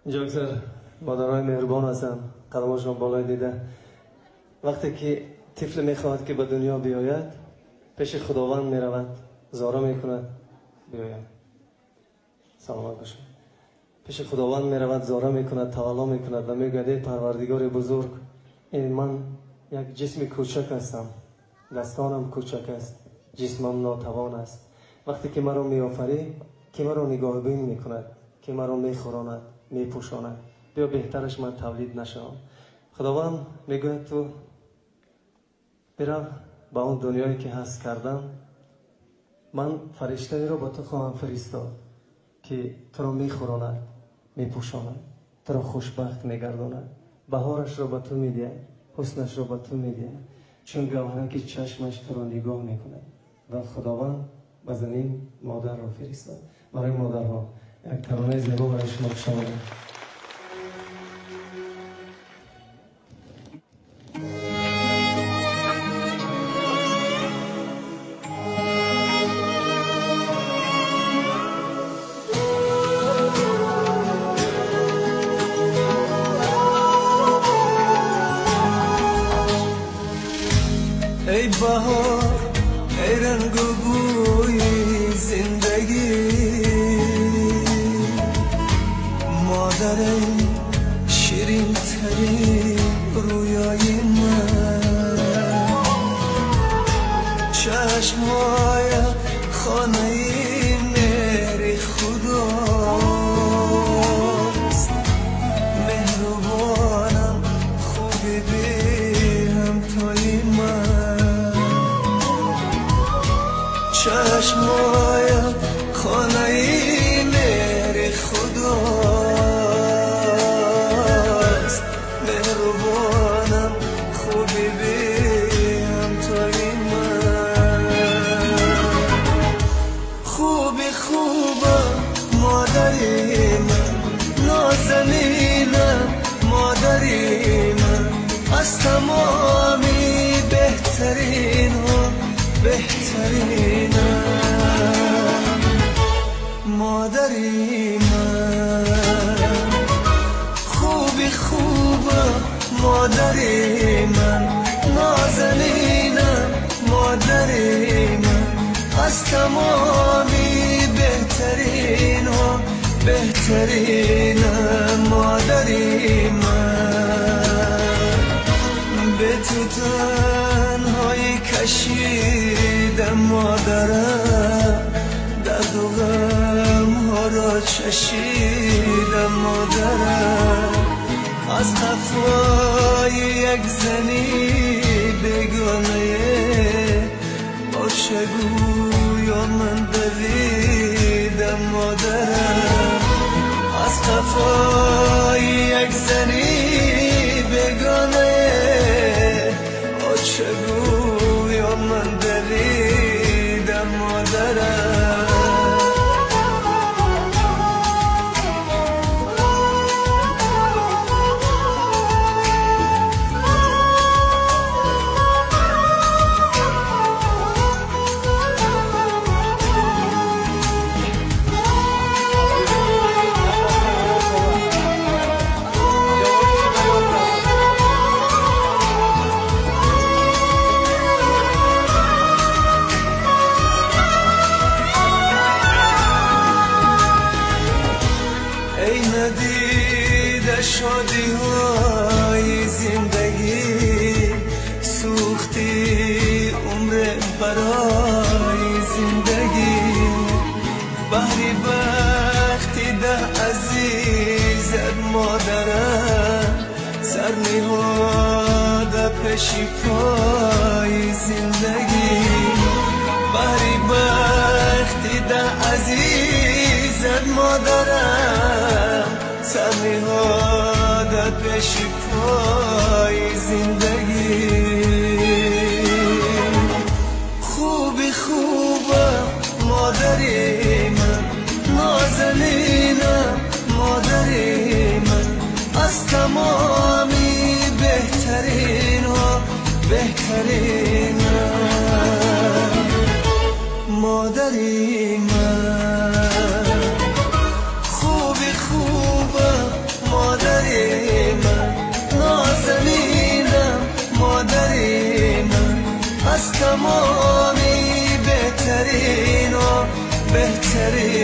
اینجا اکثر مادرای مهربان هستن، قدماشون بالای دیده. وقتی که طفل میخواهد که به دنیا بیاید پیش خداوند میرود، زارا میکند بیاید. سلامت باشید. پیش خداوند میرود، زارا میکند، توالا میکند و میگوید ای پروردگار بزرگ، این من یک جسم کوچک هستم، دستانم کوچک است، جسمم ناتوان است. وقتی که مرا میآفری، که مرا نگاه بین میکند، که مرا میخوراند، میپوشاند، بیا بهترش من تولید نشوم. خداوند میگوید تو برو با اون دنیایی که هست کردم، من فرشته را با تو خواهم فرستاد که تو را میخوراند، میپوشاند، تو را خوشبخت میگرداند، بهارش را به تو میده، حسنش را به تو میده، چون گوهره که چشمش تو را نگاه میکند. و خداوند به زمین مادر را فرستاد. برای مادرها یک ترانه زیبا برای شما شامل. ای بهار، ای رنگ و بوی زندگی، مادر شیرین ترین رویای من، چشمهای خانه مهر خداست، مهربانم خوبی بی همتای من، چشمهای خانه مهر خداست، مهربانم خوبی بی همتای من، خوبی خوبم مادری من، نازنینم مادری من، از تمامی بهترین ها بهترینم مادری من، خوبی خوبم مادری من، نازنینم مادری من، از تمامی بهترین ها بهترینم مادری من، به تو تنهایی کشیدم مادرم، درد و غم ها را چشیدم مادرم، از قفای یک زنی بگانه با چگویا من دویدم مادرم، از قفای یک زنی بگانه با چگویا من دویدم مادرم. ای ندیده شادی های زندگی، سوختی عمر برای زندگی، بحری بختی ده عزیزت مادرم، سر نهاده پیشی پای زندگی، بحری بختی ده عزیزت مادرم، سر نهاده پیشی پای زندگی، خوبی خوبم مادری من، نازنینم مادری من، از تمامی بهترین ها بهترینم مادری من، خوبی خوبم بهترین